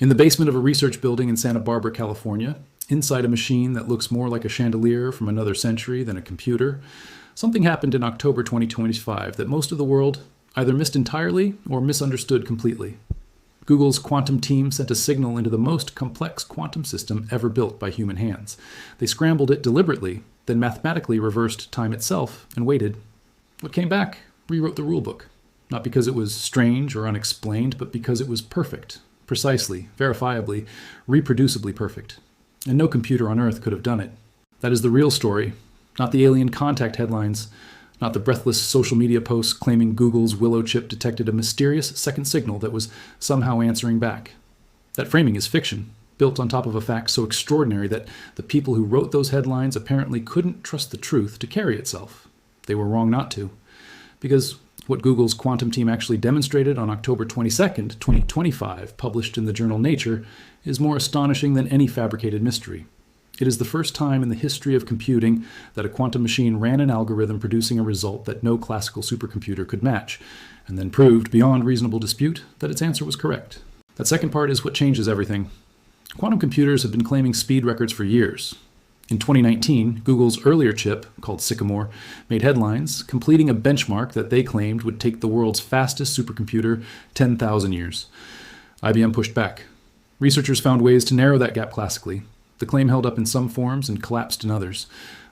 In the basement of a research building in Santa Barbara, California, inside a machine that looks more like a chandelier from another century than a computer, something happened in October 2025 that most of the world either missed entirely or misunderstood completely. Google's quantum team sent a signal into the most complex quantum system ever built by human hands. They scrambled it deliberately, then mathematically reversed time itself and waited. What came back rewrote the rulebook, not because it was strange or unexplained, but because it was perfect, precisely, verifiably, reproducibly perfect. And no computer on Earth could have done it. That is the real story, not the alien contact headlines, not the breathless social media posts claiming Google's Willow chip detected a mysterious second signal that was somehow answering back. That framing is fiction, built on top of a fact so extraordinary that the people who wrote those headlines apparently couldn't trust the truth to carry itself. They were wrong not to. Because what Google's quantum team actually demonstrated on October 22nd, 2025, published in the journal Nature, is more astonishing than any fabricated mystery. It is the first time in the history of computing that a quantum machine ran an algorithm producing a result that no classical supercomputer could match, and then proved beyond reasonable dispute that its answer was correct. That second part is what changes everything. Quantum computers have been claiming speed records for years. In 2019, Google's earlier chip, called Sycamore, made headlines, completing a benchmark that they claimed would take the world's fastest supercomputer 10,000 years. IBM pushed back. Researchers found ways to narrow that gap classically. The claim held up in some forms and collapsed in others.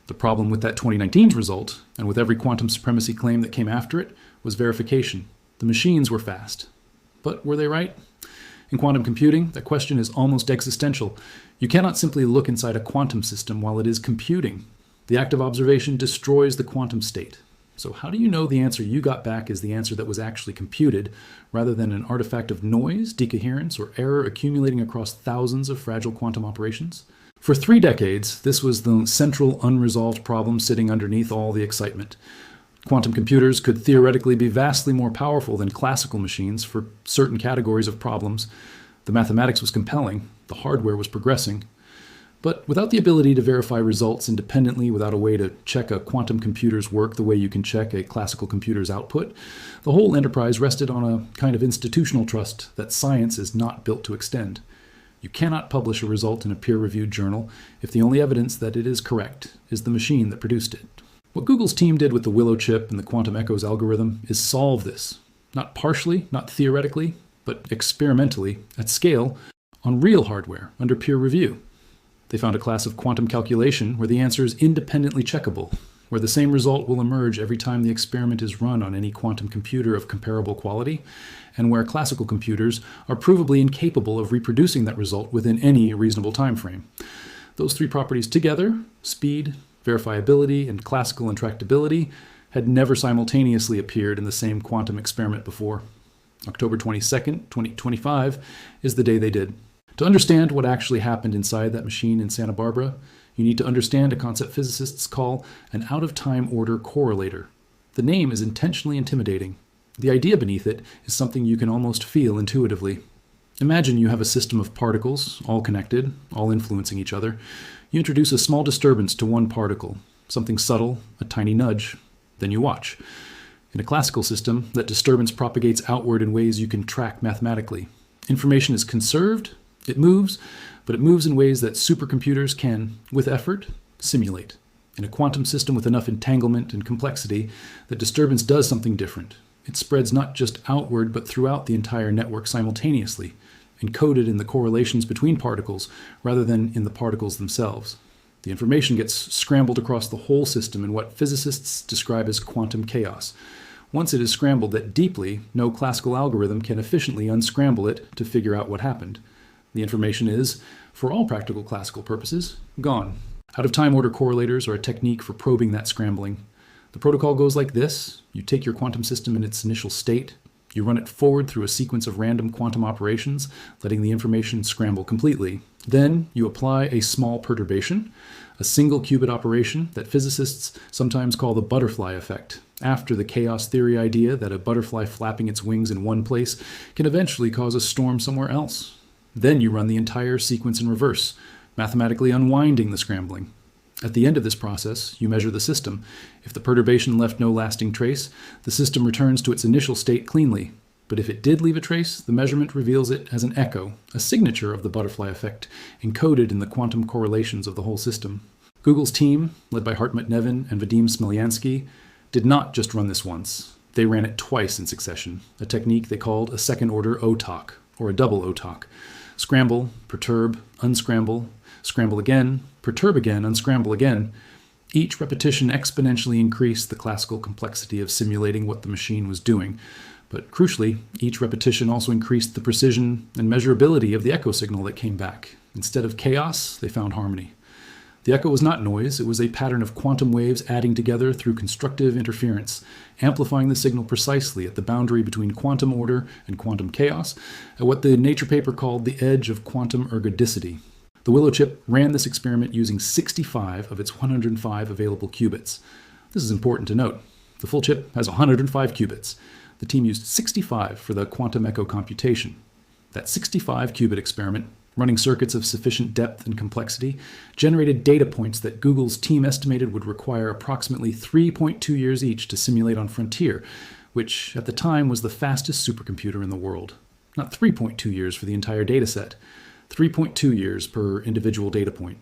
The problem with that 2019's result, and with every quantum supremacy claim that came after it, was verification. The machines were fast. But were they right? In quantum computing, that question is almost existential. You cannot simply look inside a quantum system while it is computing. The act of observation destroys the quantum state. So how do you know the answer you got back is the answer that was actually computed, rather than an artifact of noise, decoherence, or error accumulating across thousands of fragile quantum operations? For 3 decades, this was the central unresolved problem sitting underneath all the excitement. Quantum computers could theoretically be vastly more powerful than classical machines for certain categories of problems. The mathematics was compelling, the hardware was progressing. But without the ability to verify results independently, without a way to check a quantum computer's work the way you can check a classical computer's output, the whole enterprise rested on a kind of institutional trust that science is not built to extend. You cannot publish a result in a peer-reviewed journal if the only evidence that it is correct is the machine that produced it. What Google's team did with the Willow chip and the quantum echoes algorithm is solve this, not partially, not theoretically, but experimentally, at scale, on real hardware under peer review. They found a class of quantum calculation where the answer is independently checkable, where the same result will emerge every time the experiment is run on any quantum computer of comparable quality, and where classical computers are provably incapable of reproducing that result within any reasonable time frame. Those 3 properties together, speed, verifiability, and classical intractability, had never simultaneously appeared in the same quantum experiment before. October 22nd, 2025 is the day they did. To understand what actually happened inside that machine in Santa Barbara, you need to understand a concept physicists call an out-of-time order correlator. The name is intentionally intimidating. The idea beneath it is something you can almost feel intuitively. Imagine you have a system of particles, all connected, all influencing each other. You introduce a small disturbance to one particle, something subtle, a tiny nudge. Then you watch. In a classical system, that disturbance propagates outward in ways you can track mathematically. Information is conserved, it moves, but it moves in ways that supercomputers can, with effort, simulate. In a quantum system with enough entanglement and complexity, the disturbance does something different. It spreads not just outward, but throughout the entire network simultaneously, encoded in the correlations between particles rather than in the particles themselves. The information gets scrambled across the whole system in what physicists describe as quantum chaos. Once it is scrambled that deeply, no classical algorithm can efficiently unscramble it to figure out what happened. The information is, for all practical classical purposes, gone. Out-of-time order correlators are a technique for probing that scrambling. The protocol goes like this. You take your quantum system in its initial state, you run it forward through a sequence of random quantum operations, letting the information scramble completely. Then you apply a small perturbation, a single qubit operation that physicists sometimes call the butterfly effect, after the chaos theory idea that a butterfly flapping its wings in one place can eventually cause a storm somewhere else. Then you run the entire sequence in reverse, mathematically unwinding the scrambling. At the end of this process, you measure the system. If the perturbation left no lasting trace, the system returns to its initial state cleanly. But if it did leave a trace, the measurement reveals it as an echo, a signature of the butterfly effect, encoded in the quantum correlations of the whole system. Google's team, led by Hartmut Nevin and Vadim Smilyansky, did not just run this once. They ran it twice in succession, a technique they called a second-order OTOC, or a double OTOC. Scramble, perturb, unscramble, scramble again, perturb again, unscramble again. Each repetition exponentially increased the classical complexity of simulating what the machine was doing. But crucially, each repetition also increased the precision and measurability of the echo signal that came back. Instead of chaos, they found harmony. The echo was not noise, it was a pattern of quantum waves adding together through constructive interference, amplifying the signal precisely at the boundary between quantum order and quantum chaos, at what the Nature paper called the edge of quantum ergodicity. The Willow chip ran this experiment using 65 of its 105 available qubits. This is important to note. The full chip has 105 qubits. The team used 65 for the quantum echo computation. That 65 qubit experiment, running circuits of sufficient depth and complexity, generated data points that Google's team estimated would require approximately 3.2 years each to simulate on Frontier, which at the time was the fastest supercomputer in the world. Not 3.2 years for the entire data set, 3.2 years per individual data point.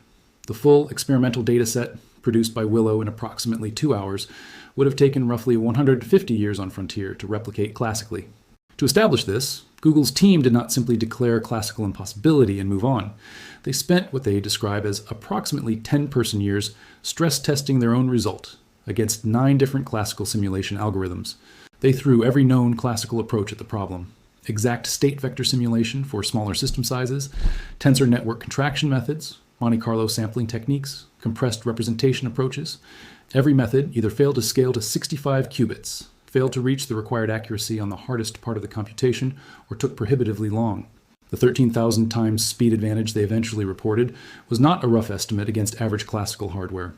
The full experimental data set, produced by Willow in approximately 2 hours, would have taken roughly 150 years on Frontier to replicate classically. To establish this, Google's team did not simply declare classical impossibility and move on. They spent what they describe as approximately 10 person-years stress testing their own result against 9 different classical simulation algorithms. They threw every known classical approach at the problem. Exact state vector simulation for smaller system sizes, tensor network contraction methods, Monte Carlo sampling techniques, compressed representation approaches. Every method either failed to scale to 65 qubits, failed to reach the required accuracy on the hardest part of the computation, or took prohibitively long. The 13,000 times speed advantage they eventually reported was not a rough estimate against average classical hardware.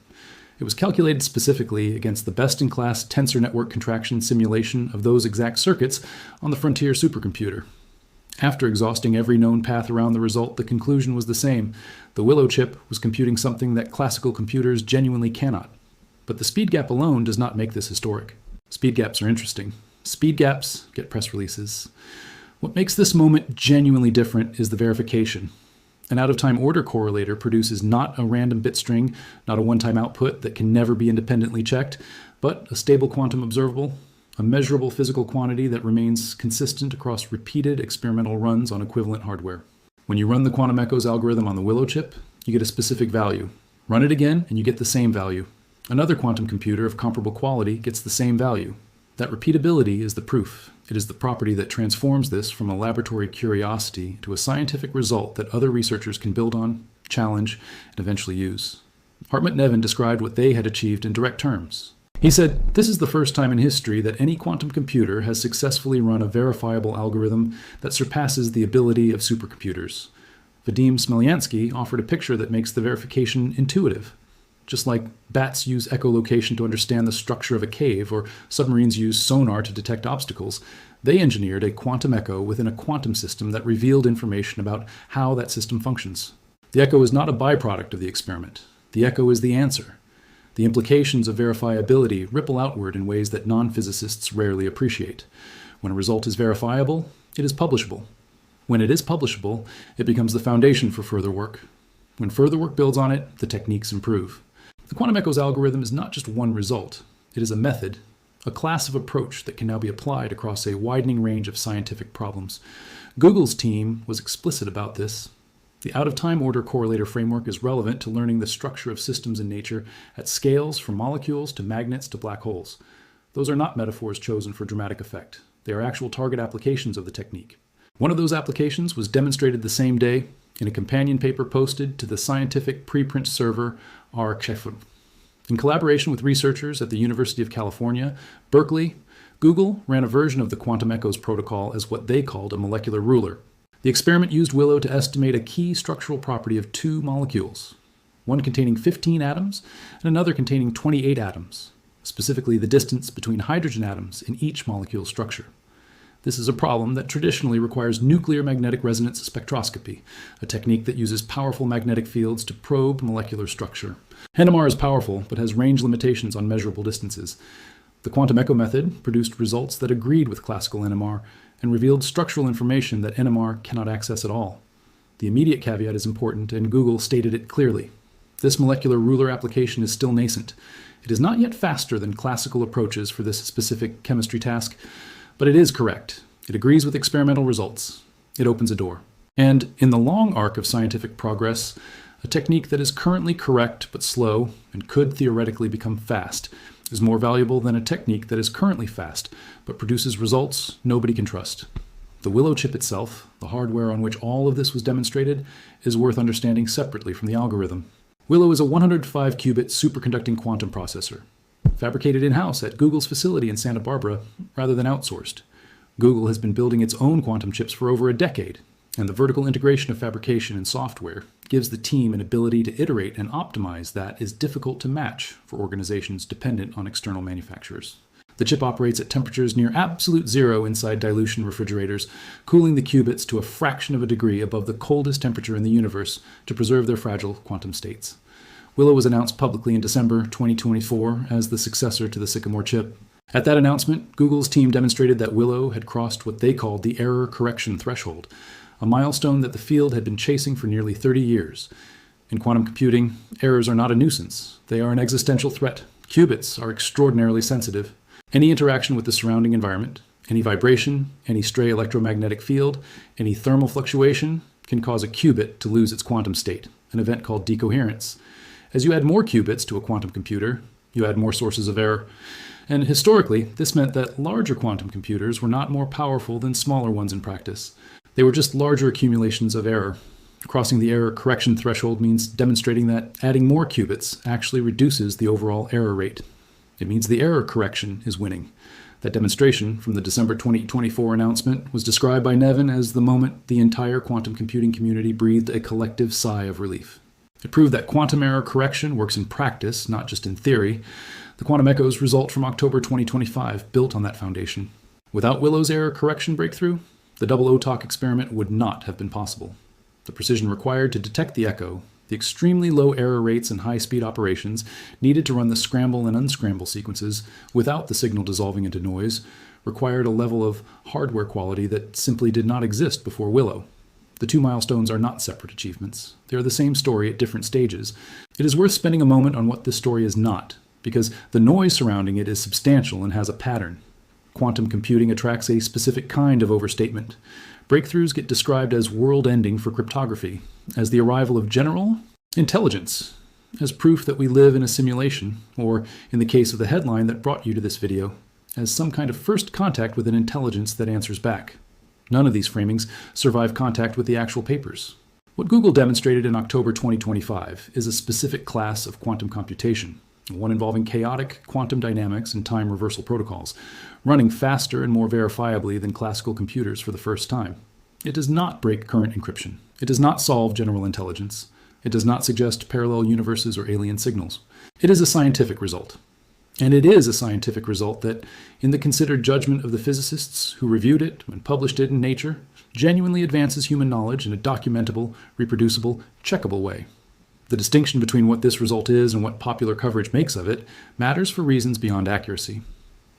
It was calculated specifically against the best-in-class tensor network contraction simulation of those exact circuits on the Frontier supercomputer. After exhausting every known path around the result, the conclusion was the same. The Willow chip was computing something that classical computers genuinely cannot. But the speed gap alone does not make this historic. Speed gaps are interesting. Speed gaps get press releases. What makes this moment genuinely different is the verification. An out-of-time order correlator produces not a random bit string, not a one-time output that can never be independently checked, but a stable quantum observable, a measurable physical quantity that remains consistent across repeated experimental runs on equivalent hardware. When you run the quantum echoes algorithm on the Willow chip, you get a specific value. Run it again, and you get the same value. Another quantum computer of comparable quality gets the same value. That repeatability is the proof. It is the property that transforms this from a laboratory curiosity to a scientific result that other researchers can build on, challenge, and eventually use. Hartmut Nevin described what they had achieved in direct terms. He said, "This is the first time in history that any quantum computer has successfully run a verifiable algorithm that surpasses the ability of supercomputers." Vadim Smilyansky offered a picture that makes the verification intuitive. Just like bats use echolocation to understand the structure of a cave, or submarines use sonar to detect obstacles, they engineered a quantum echo within a quantum system that revealed information about how that system functions. The echo is not a byproduct of the experiment. The echo is the answer. The implications of verifiability ripple outward in ways that non-physicists rarely appreciate. When a result is verifiable, it is publishable. When it is publishable, it becomes the foundation for further work. When further work builds on it, the techniques improve. The quantum echoes algorithm is not just one result. It is a method, a class of approach that can now be applied across a widening range of scientific problems. Google's team was explicit about this. The out-of-time order correlator framework is relevant to learning the structure of systems in nature at scales from molecules to magnets to black holes. Those are not metaphors chosen for dramatic effect. They are actual target applications of the technique. One of those applications was demonstrated the same day in a companion paper posted to the scientific preprint server r/Chefn. In collaboration with researchers at the University of California, Berkeley, Google ran a version of the quantum echoes protocol as what they called a molecular ruler. The experiment used Willow to estimate a key structural property of 2 molecules, one containing 15 atoms and another containing 28 atoms, specifically the distance between hydrogen atoms in each molecule structure. This is a problem that traditionally requires nuclear magnetic resonance spectroscopy, a technique that uses powerful magnetic fields to probe molecular structure. NMR is powerful, but has range limitations on measurable distances. The quantum echo method produced results that agreed with classical NMR, and revealed structural information that NMR cannot access at all. The immediate caveat is important, and Google stated it clearly. This molecular ruler application is still nascent. It is not yet faster than classical approaches for this specific chemistry task, but it is correct. It agrees with experimental results. It opens a door. And in the long arc of scientific progress, a technique that is currently correct but slow and could theoretically become fast is more valuable than a technique that is currently fast but produces results nobody can trust. The Willow chip itself, the hardware on which all of this was demonstrated, is worth understanding separately from the algorithm. Willow is a 105-qubit superconducting quantum processor, fabricated in-house at Google's facility in Santa Barbara rather than outsourced. Google has been building its own quantum chips for over a decade, and the vertical integration of fabrication and software gives the team an ability to iterate and optimize that is difficult to match for organizations dependent on external manufacturers. The chip operates at temperatures near absolute zero inside dilution refrigerators, cooling the qubits to a fraction of a degree above the coldest temperature in the universe to preserve their fragile quantum states. Willow was announced publicly in December 2024 as the successor to the Sycamore chip. At that announcement, Google's team demonstrated that Willow had crossed what they called the error correction threshold, a milestone that the field had been chasing for nearly 30 years. In quantum computing, errors are not a nuisance. They are an existential threat. Qubits are extraordinarily sensitive. Any interaction with the surrounding environment, any vibration, any stray electromagnetic field, any thermal fluctuation can cause a qubit to lose its quantum state, an event called decoherence. As you add more qubits to a quantum computer, you add more sources of error. And historically, this meant that larger quantum computers were not more powerful than smaller ones in practice. They were just larger accumulations of error. Crossing the error correction threshold means demonstrating that adding more qubits actually reduces the overall error rate. It means the error correction is winning. That demonstration from the December 2024 announcement was described by Nevin as the moment the entire quantum computing community breathed a collective sigh of relief. It proved that quantum error correction works in practice, not just in theory. The quantum echoes result from October 2025 built on that foundation. Without Willow's error correction breakthrough, the double OTOC experiment would not have been possible. The precision required to detect the echo, the extremely low error rates and high-speed operations needed to run the scramble and unscramble sequences without the signal dissolving into noise required a level of hardware quality that simply did not exist before Willow. The two milestones are not separate achievements. They are the same story at different stages. It is worth spending a moment on what this story is not, because the noise surrounding it is substantial and has a pattern. Quantum computing attracts a specific kind of overstatement. Breakthroughs get described as world-ending for cryptography, as the arrival of general intelligence, as proof that we live in a simulation, or, in the case of the headline that brought you to this video, as some kind of first contact with an intelligence that answers back. None of these framings survive contact with the actual papers. What Google demonstrated in October 2025 is a specific class of quantum computation, one involving chaotic quantum dynamics and time reversal protocols, running faster and more verifiably than classical computers for the first time. It does not break current encryption. It does not solve general intelligence. It does not suggest parallel universes or alien signals. It is a scientific result. And it is a scientific result that, in the considered judgment of the physicists who reviewed it and published it in Nature, genuinely advances human knowledge in a documentable, reproducible, checkable way. The distinction between what this result is and what popular coverage makes of it matters for reasons beyond accuracy.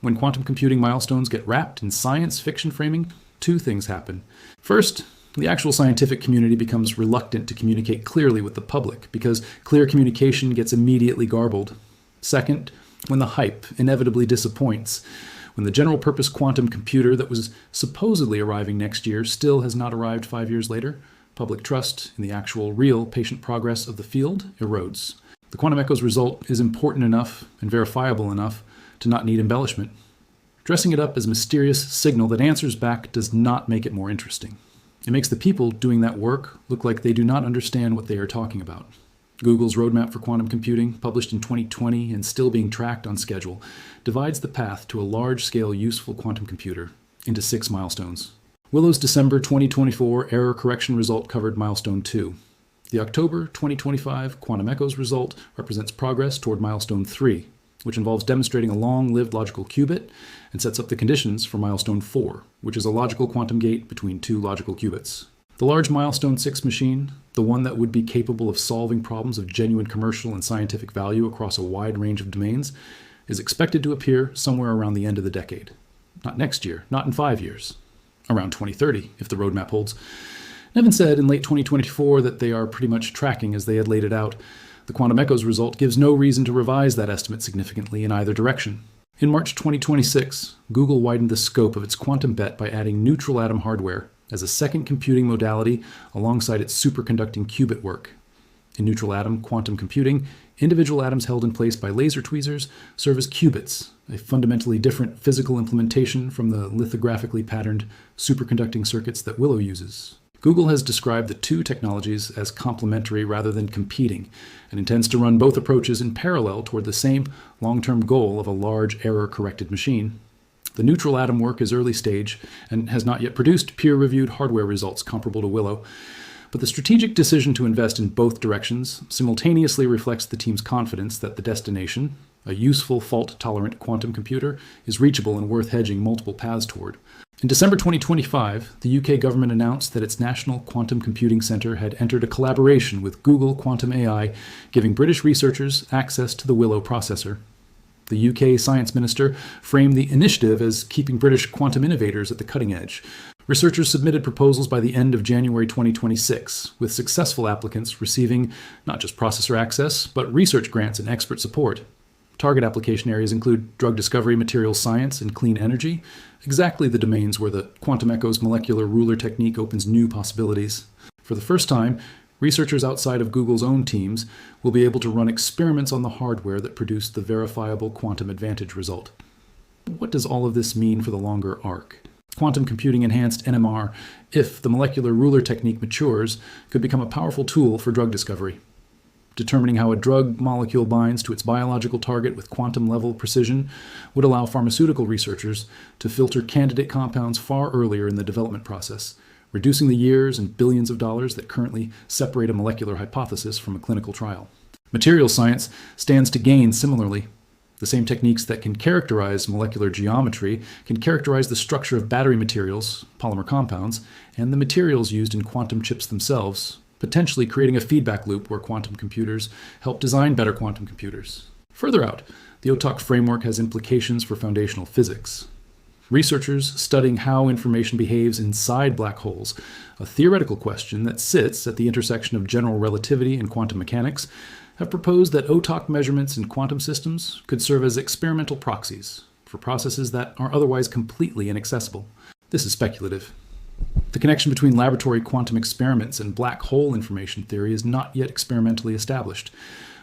When quantum computing milestones get wrapped in science fiction framing, two things happen. First, the actual scientific community becomes reluctant to communicate clearly with the public because clear communication gets immediately garbled. Second, when the hype inevitably disappoints, when the general-purpose quantum computer that was supposedly arriving next year still has not arrived 5 years later, public trust in the actual, real patient progress of the field erodes. The quantum echoes result is important enough and verifiable enough to not need embellishment. Dressing it up as a mysterious signal that answers back does not make it more interesting. It makes the people doing that work look like they do not understand what they are talking about. Google's roadmap for quantum computing, published in 2020 and still being tracked on schedule, divides the path to a large-scale useful quantum computer into 6 milestones. Willow's December 2024 error correction result covered milestone 2. The October 2025 quantum echoes result represents progress toward milestone 3, which involves demonstrating a long-lived logical qubit and sets up the conditions for milestone 4, which is a logical quantum gate between 2 logical qubits. The large milestone 6 machine, the one that would be capable of solving problems of genuine commercial and scientific value across a wide range of domains, is expected to appear somewhere around the end of the decade. Not next year, not in 5 years. around 2030, if the roadmap holds. Nevin said in late 2024 that they are pretty much tracking as they had laid it out. The quantum echoes result gives no reason to revise that estimate significantly in either direction. In March 2026, Google widened the scope of its quantum bet by adding neutral atom hardware as a second computing modality alongside its superconducting qubit work. In neutral atom quantum computing, individual atoms held in place by laser tweezers serve as qubits, a fundamentally different physical implementation from the lithographically patterned superconducting circuits that Willow uses. Google has described the two technologies as complementary rather than competing, and intends to run both approaches in parallel toward the same long-term goal of a large error-corrected machine. The neutral atom work is early stage and has not yet produced peer-reviewed hardware results comparable to Willow, but the strategic decision to invest in both directions simultaneously reflects the team's confidence that the destination, a useful fault-tolerant quantum computer, is reachable and worth hedging multiple paths toward. In December 2025, the UK government announced that its National Quantum Computing Centre had entered a collaboration with Google Quantum AI, giving British researchers access to the Willow processor. The UK Science Minister framed the initiative as keeping British quantum innovators at the cutting edge. Researchers submitted proposals by the end of January 2026, with successful applicants receiving not just processor access, but research grants and expert support. Target application areas include drug discovery, materials science, and clean energy, exactly the domains where the quantum echoes molecular ruler technique opens new possibilities. For the first time, researchers outside of Google's own teams will be able to run experiments on the hardware that produced the verifiable quantum advantage result. What does all of this mean for the longer arc? Quantum computing enhanced NMR, if the molecular ruler technique matures, could become a powerful tool for drug discovery. Determining how a drug molecule binds to its biological target with quantum-level precision would allow pharmaceutical researchers to filter candidate compounds far earlier in the development process, reducing the years and billions of dollars that currently separate a molecular hypothesis from a clinical trial. Materials science stands to gain similarly. The same techniques that can characterize molecular geometry can characterize the structure of battery materials, polymer compounds, and the materials used in quantum chips themselves, potentially creating a feedback loop where quantum computers help design better quantum computers. Further out, the OTOC framework has implications for foundational physics. Researchers studying how information behaves inside black holes, a theoretical question that sits at the intersection of general relativity and quantum mechanics, have proposed that OTOC measurements in quantum systems could serve as experimental proxies for processes that are otherwise completely inaccessible. This is speculative. The connection between laboratory quantum experiments and black hole information theory is not yet experimentally established,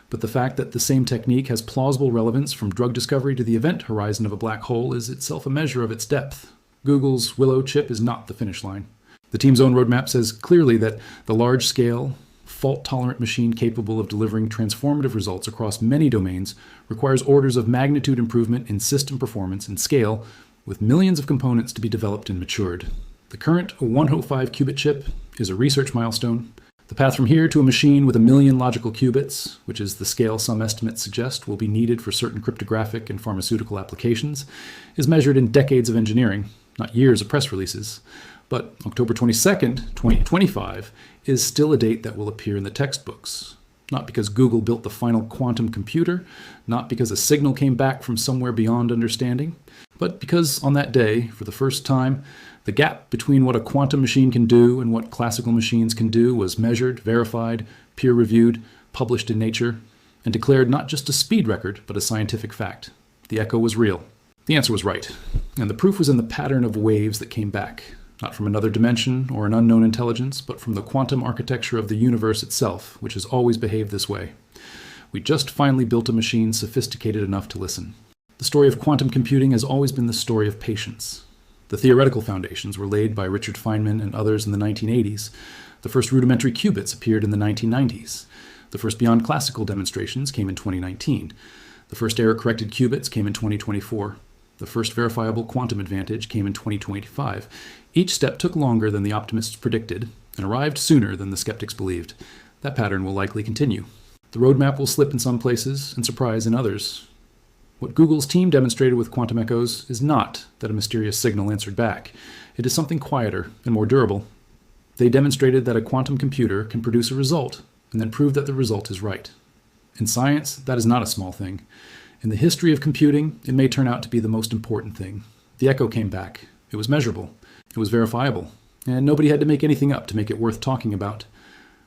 but the fact that the same technique has plausible relevance from drug discovery to the event horizon of a black hole is itself a measure of its depth. Google's Willow chip is not the finish line. The team's own roadmap says clearly that the large-scale, fault-tolerant machine capable of delivering transformative results across many domains requires orders of magnitude improvement in system performance and scale, with millions of components to be developed and matured. The current 105 qubit chip is a research milestone. The path from here to a machine with 1 million logical qubits, which is the scale some estimates suggest will be needed for certain cryptographic and pharmaceutical applications, is measured in decades of engineering, not years of press releases. But October 22nd, 2025 is still a date that will appear in the textbooks. Not because Google built the final quantum computer, not because a signal came back from somewhere beyond understanding, but because on that day, for the first time, the gap between what a quantum machine can do and what classical machines can do was measured, verified, peer-reviewed, published in Nature, and declared not just a speed record, but a scientific fact. The echo was real. The answer was right, and the proof was in the pattern of waves that came back, not from another dimension or an unknown intelligence, but from the quantum architecture of the universe itself, which has always behaved this way. We just finally built a machine sophisticated enough to listen. The story of quantum computing has always been the story of patience. The theoretical foundations were laid by Richard Feynman and others in the 1980s. The first rudimentary qubits appeared in the 1990s. The first beyond classical demonstrations came in 2019. The first error-corrected qubits came in 2024. The first verifiable quantum advantage came in 2025. Each step took longer than the optimists predicted and arrived sooner than the skeptics believed. That pattern will likely continue. The roadmap will slip in some places and surprise in others. What Google's team demonstrated with quantum echoes is not that a mysterious signal answered back. It is something quieter and more durable. They demonstrated that a quantum computer can produce a result and then prove that the result is right. In science, that is not a small thing. In the history of computing, it may turn out to be the most important thing. The echo came back. It was measurable. It was verifiable, and nobody had to make anything up to make it worth talking about.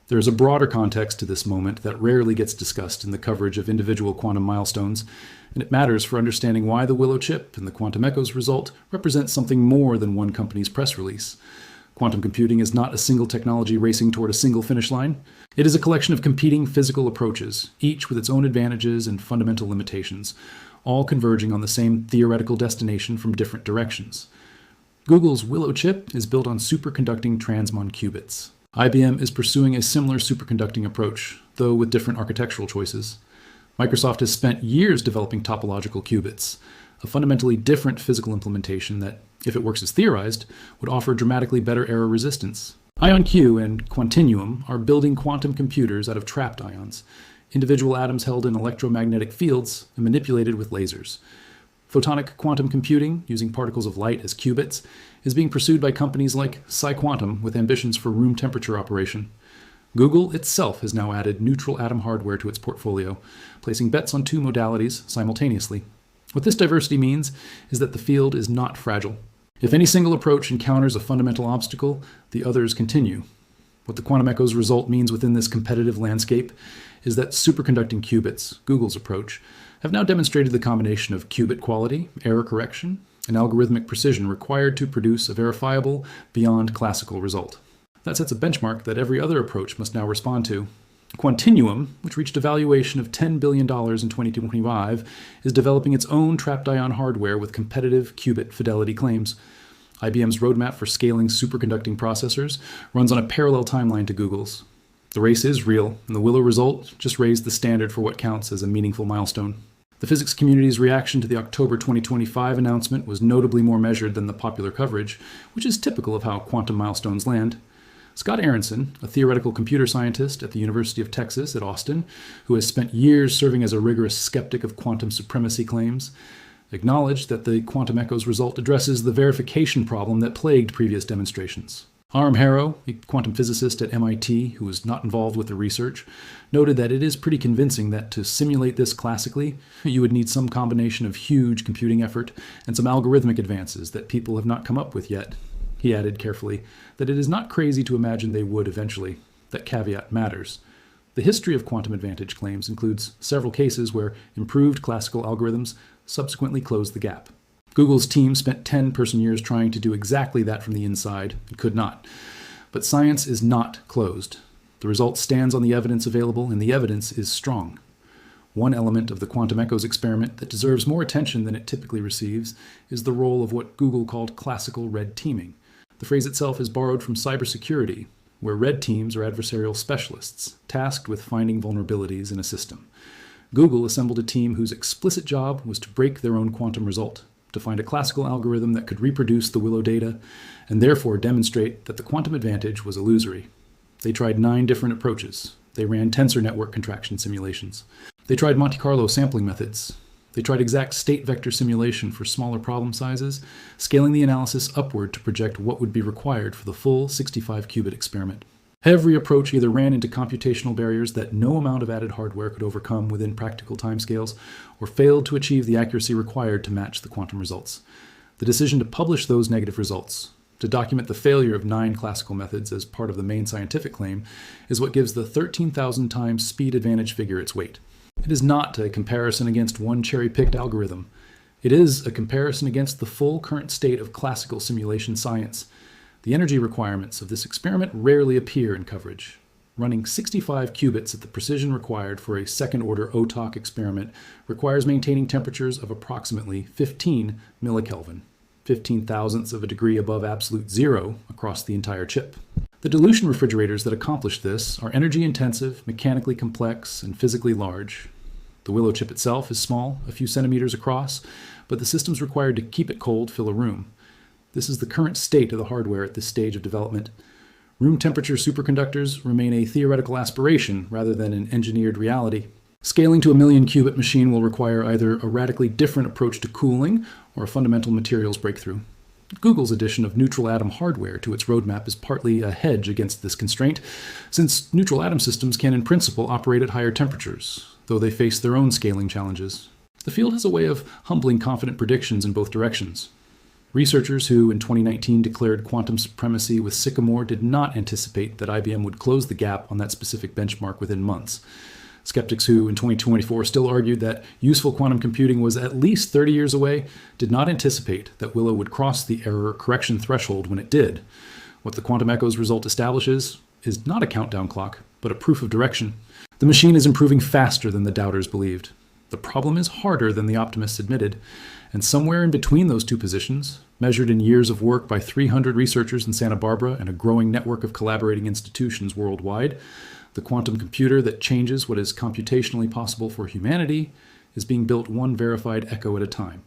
There is a broader context to this moment that rarely gets discussed in the coverage of individual quantum milestones, and it matters for understanding why the Willow chip and the quantum echoes result represent something more than one company's press release. Quantum computing is not a single technology racing toward a single finish line. It is a collection of competing physical approaches, each with its own advantages and fundamental limitations, all converging on the same theoretical destination from different directions. Google's Willow chip is built on superconducting transmon qubits. IBM is pursuing a similar superconducting approach, though with different architectural choices. Microsoft has spent years developing topological qubits, a fundamentally different physical implementation that, if it works as theorized, would offer dramatically better error resistance. IonQ and Quantinuum are building quantum computers out of trapped ions, individual atoms held in electromagnetic fields and manipulated with lasers. Photonic quantum computing, using particles of light as qubits, is being pursued by companies like PsiQuantum with ambitions for room temperature operation. Google itself has now added neutral atom hardware to its portfolio, placing bets on two modalities simultaneously. What this diversity means is that the field is not fragile. If any single approach encounters a fundamental obstacle, the others continue. What the quantum echoes result means within this competitive landscape is that superconducting qubits, Google's approach, have now demonstrated the combination of qubit quality, error correction, and algorithmic precision required to produce a verifiable, beyond classical result. That sets a benchmark that every other approach must now respond to. Quantinuum, which reached a valuation of $10 billion in 2025, is developing its own trapped ion hardware with competitive qubit fidelity claims. IBM's roadmap for scaling superconducting processors runs on a parallel timeline to Google's. The race is real, and the Willow result just raised the standard for what counts as a meaningful milestone. The physics community's reaction to the October 2025 announcement was notably more measured than the popular coverage, which is typical of how quantum milestones land. Scott Aronson, a theoretical computer scientist at the University of Texas at Austin, who has spent years serving as a rigorous skeptic of quantum supremacy claims, acknowledged that the quantum echoes result addresses the verification problem that plagued previous demonstrations. Aram Harrow, a quantum physicist at MIT who was not involved with the research, noted that it is pretty convincing that to simulate this classically, you would need some combination of huge computing effort and some algorithmic advances that people have not come up with yet. He added carefully that it is not crazy to imagine they would eventually. That caveat matters. The history of quantum advantage claims includes several cases where improved classical algorithms subsequently closed the gap. Google's team spent 10 person years trying to do exactly that from the inside and could not. But science is not closed. The result stands on the evidence available, and the evidence is strong. One element of the quantum echoes experiment that deserves more attention than it typically receives is the role of what Google called classical red teaming. The phrase itself is borrowed from cybersecurity, where red teams are adversarial specialists, tasked with finding vulnerabilities in a system. Google assembled a team whose explicit job was to break their own quantum result, to find a classical algorithm that could reproduce the Willow data, and therefore demonstrate that the quantum advantage was illusory. They tried 9 different approaches. They ran tensor network contraction simulations. They tried Monte Carlo sampling methods. They tried exact state vector simulation for smaller problem sizes, scaling the analysis upward to project what would be required for the full 65-qubit experiment. Every approach either ran into computational barriers that no amount of added hardware could overcome within practical timescales, or failed to achieve the accuracy required to match the quantum results. The decision to publish those negative results, to document the failure of 9 classical methods as part of the main scientific claim, is what gives the 13,000 times speed advantage figure its weight. It is not a comparison against one cherry-picked algorithm. It is a comparison against the full current state of classical simulation science. The energy requirements of this experiment rarely appear in coverage. Running 65 qubits at the precision required for a second-order OTOC experiment requires maintaining temperatures of approximately 15 millikelvin, 15 thousandths of a degree above absolute zero across the entire chip. The dilution refrigerators that accomplish this are energy-intensive, mechanically complex, and physically large. The Willow chip itself is small, a few centimeters across, but the systems required to keep it cold fill a room. This is the current state of the hardware at this stage of development. Room temperature superconductors remain a theoretical aspiration rather than an engineered reality. Scaling to a 1,000,000-qubit machine will require either a radically different approach to cooling or a fundamental materials breakthrough. Google's addition of neutral atom hardware to its roadmap is partly a hedge against this constraint, since neutral atom systems can in principle operate at higher temperatures, though they face their own scaling challenges. The field has a way of humbling confident predictions in both directions. Researchers who in 2019 declared quantum supremacy with Sycamore did not anticipate that IBM would close the gap on that specific benchmark within months. Skeptics who in 2024 still argued that useful quantum computing was at least 30 years away did not anticipate that Willow would cross the error correction threshold when it did. What the quantum echoes result establishes is not a countdown clock, but a proof of direction. The machine is improving faster than the doubters believed. The problem is harder than the optimists admitted, and somewhere in between those two positions, measured in years of work by 300 researchers in Santa Barbara and a growing network of collaborating institutions worldwide, the quantum computer that changes what is computationally possible for humanity is being built one verified echo at a time.